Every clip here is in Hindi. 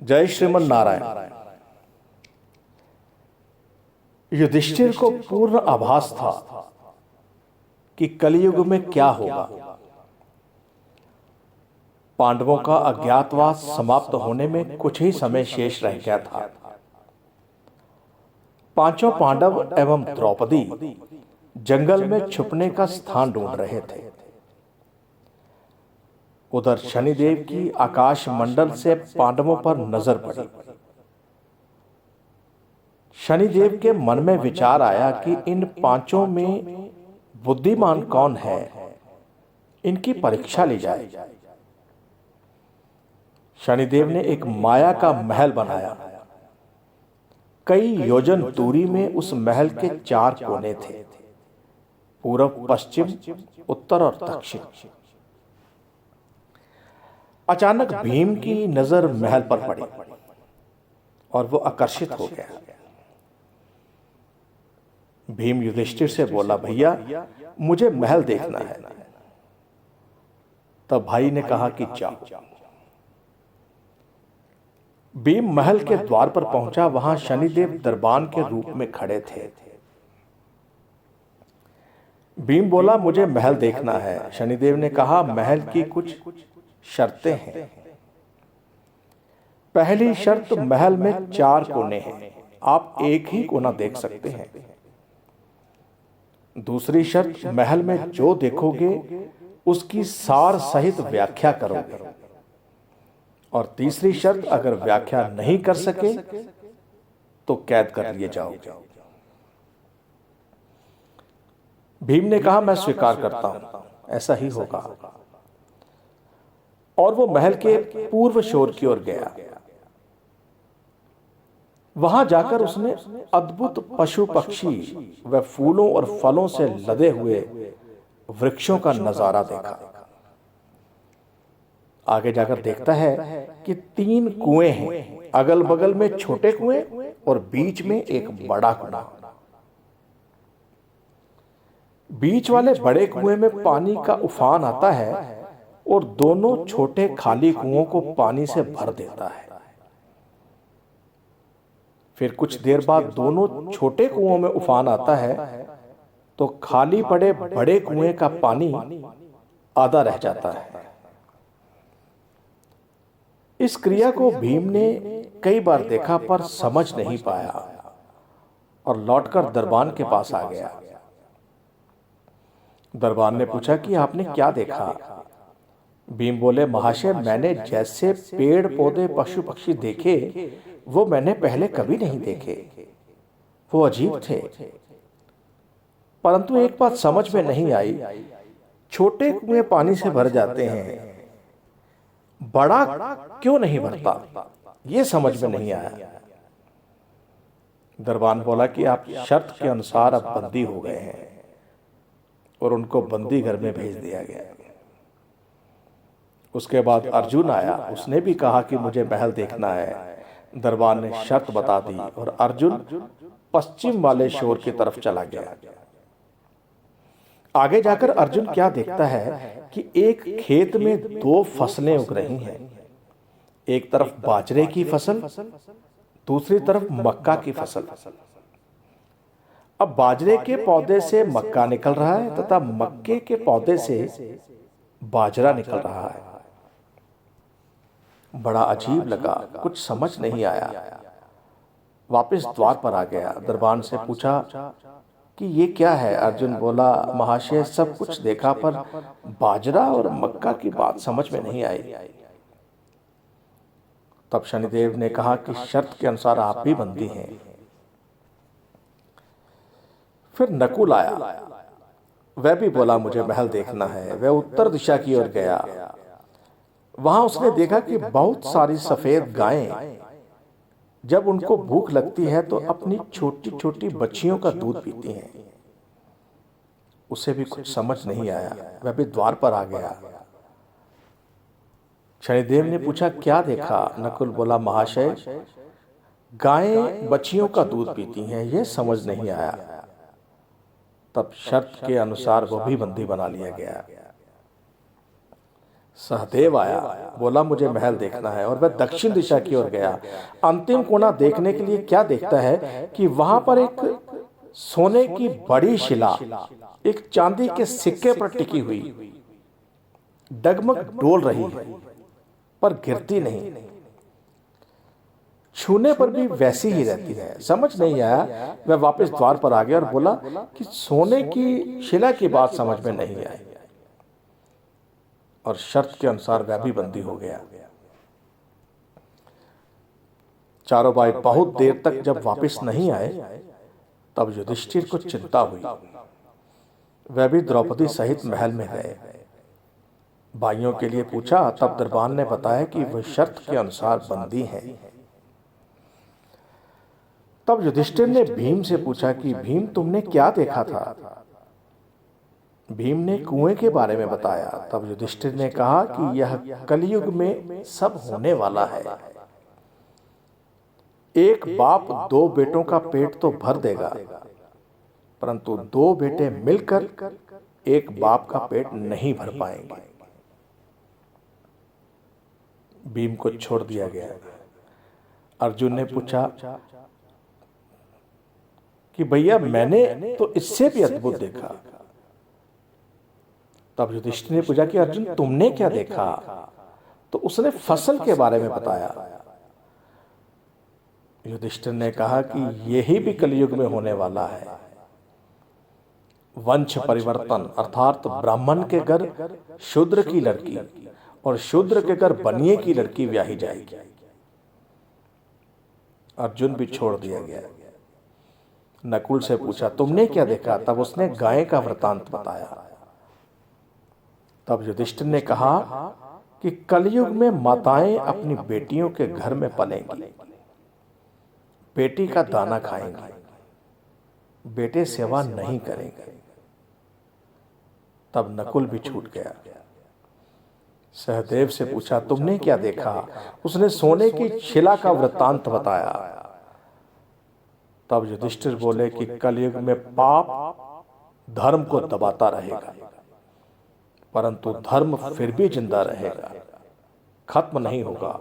जय श्रीमन नारायण। युधिष्ठिर को पूर्ण आभास था कि कलयुग में क्या होगा। पांडवों का अज्ञातवास समाप्त होने में कुछ ही समय शेष रह गया था। पांचों पांडव एवं द्रौपदी जंगल में छुपने का स्थान ढूंढ रहे थे। उधर शनिदेव की आकाश मंडल से पांडवों पर नजर पड़ी। शनिदेव के मन में विचार आया कि इन पांचों में बुद्धिमान कौन है, इनकी परीक्षा ली जाए। शनिदेव ने एक माया का महल बनाया। कई योजन दूरी में उस महल के 4 कोने थे, पूर्व, पश्चिम, उत्तर और दक्षिण। अचानक भीम की नजर महल पर पड़ी और वो आकर्षित हो गया। भीम युधिष्ठिर से बोला, भैया मुझे महल देखना है। तब भाई ने कहा कि जाओ। भीम महल के द्वार पर पहुंचा। वहां शनिदेव दरबान के रूप में खड़े थे। भीम बोला, मुझे महल देखना है। शनिदेव ने कहा, महल की कुछ शर्तें हैं। पहली शर्त, महल में 4 कोने हैं, आप एक ही कोना देख सकते हैं। दूसरी शर्त, महल में जो देखोगे उसकी सार सहित व्याख्या करोगे। और तीसरी शर्त, अगर व्याख्या नहीं कर सके तो कैद कर लिए जाओगे। भीम ने कहा, मैं स्वीकार करता हूं, ऐसा ही होगा। और वो महल के पूर्व शोर की ओर गया। वहां जाकर उसने अद्भुत पशु पक्षी व फूलों और फलों से लदे हुए वृक्षों का नजारा देखा। आगे जाकर देखता है कि 3 कुएं हैं, अगल बगल में छोटे कुएं और बीच में एक बड़ा कुआं। बीच वाले बड़े कुएं में पानी का उफान आता है और दोनों छोटे खाली कुओं को पानी से भर देता है। फिर कुछ देर बाद दोनों छोटे कुओं में उफान आता है तो खाली पड़े बड़े कुएं का पानी आधा रह जाता है। इस क्रिया को भीम ने कई बार देखा पर समझ नहीं पाया और लौटकर दरबान के पास आ गया। दरबान ने पूछा कि आपने क्या देखा? भीम बोले, महाशय, मैंने जैसे पेड़ पौधे पशु पक्षी देखे वो मैंने पहले कभी नहीं देखे। वो अजीब थे, परंतु एक बात समझ में नहीं आई। छोटे कुएं पानी से भर जाते हैं, बड़ा क्यों नहीं भरता, ये समझ में नहीं आया। दरबान बोला कि आप शर्त के अनुसार अब बंदी हो गए हैं, और उनको बंदी घर में भेज दिया गया। उसके बाद अर्जुन आया। उसने भी कहा कि मुझे महल देखना है। दरबान ने शर्त बता दी और अर्जुन पश्चिम वाले शोर की तरफ चला गया। आगे जाकर अर्जुन क्या देखता है कि एक खेत में 2 फसलें उग रही हैं। एक तरफ बाजरे की फसल, दूसरी तरफ मक्का की फसल। अब बाजरे के पौधे से मक्का निकल रहा है तथा मक्के के पौधे से बाजरा निकल रहा है। बड़ा अजीब लगा, कुछ समझ नहीं आया। वापस द्वार पर आ गया। दरबान से पूछा कि ये क्या है? अर्जुन बोला, महाशय, सब कुछ देखा पर बाजरा और मक्का की बात समझ में नहीं आई। तब शनिदेव ने कहा कि शर्त के अनुसार आप भी बंदी हैं। फिर नकुल आया। वह भी बोला, मुझे महल देखना है। वह उत्तर दिशा की ओर गया। वहां उसने देखा कि बहुत सारी सफेद गायें जब उनको भूख लगती है तो अपनी छोटी छोटी बच्चियों का दूध पीती हैं। उसे भी कुछ समझ नहीं आया। वह भी द्वार पर आ गया। शनिदेव ने पूछा, क्या देखा? नकुल बोला, महाशय, गायें बच्चियों का दूध पीती हैं, यह समझ नहीं आया। तब शर्त के अनुसार वो भी बंदी बना लिया गया। सहदेव आया, बोला मुझे महल देखना है, और वह दक्षिण दिशा की ओर गया। अंतिम कोना देखने के लिए क्या देखता है कि वहां पर एक सोने की बड़ी शिला एक चांदी के सिक्के पर टिकी हुई डगमग डोल रही है, पर गिरती नहीं, छूने पर भी वैसी ही रहती है। समझ नहीं आया, वह वापस द्वार पर आ गया और बोला कि सोने की शिला की बात समझ में नहीं आई, और शर्त के अनुसार वह भी बंदी हो गया। चारों भाई बहुत देर तक जब वापस नहीं आए, तब युधिष्ठिर को चिंता हुई। वह भी द्रौपदी सहित महल में गए, भाइयों के लिए पूछा, तब दरबान ने बताया कि वह शर्त के अनुसार बंदी हैं। तब युधिष्ठिर ने भीम से पूछा कि भीम, तुमने क्या देखा था? भीम ने कुएं के बारे में बताया। तब युधिष्ठिर ने कहा कि यह कलयुग में सब होने वाला है। एक बाप दो बेटों का पेट तो भर देगा, परंतु दो बेटे मिलकर एक बाप का पेट नहीं भर पाएंगे। भीम को छोड़ दिया गया। अर्जुन ने पूछा कि भैया, मैंने तो इससे भी अद्भुत देखा। तब युधिष्ठिर ने पूछा कि अर्जुन, तुमने क्या देखा? तो उसने फसल के बारे में बताया। युधिष्ठिर ने कहा कि यही भी कलयुग में होने वाला है। वंश परिवर्तन, अर्थात ब्राह्मण के घर शूद्र की लड़की और शूद्र के घर बनिए की लड़की ब्याही जाएगी। अर्जुन भी छोड़ दिया गया। नकुल से पूछा, तुमने क्या देखा? तब उसने गाय का वृतांत बताया। तब युधिष्ठिर ने कहा कि कलयुग में माताएं अपनी बेटियों के घर में पलेंगी, बेटी का दाना खाएंगी, बेटे सेवा नहीं करेंगे। तब नकुल भी छूट गया। सहदेव से पूछा, तुमने क्या देखा? उसने सोने की शिला का वृत्तांत बताया। तब युधिष्ठिर बोले कि कलयुग में पाप धर्म को दबाता रहेगा, परंतु धर्म फिर भी जिंदा रहेगा, खत्म नहीं होगा।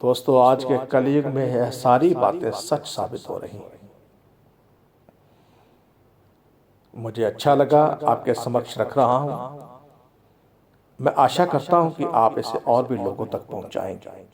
दोस्तों, आज के कलयुग में यह सारी बातें सच साबित हो रही हैं। मुझे अच्छा लगा, आपके समक्ष रख रहा हूं। मैं आशा करता हूं कि आप इसे और भी लोगों तक पहुंचाएंगे।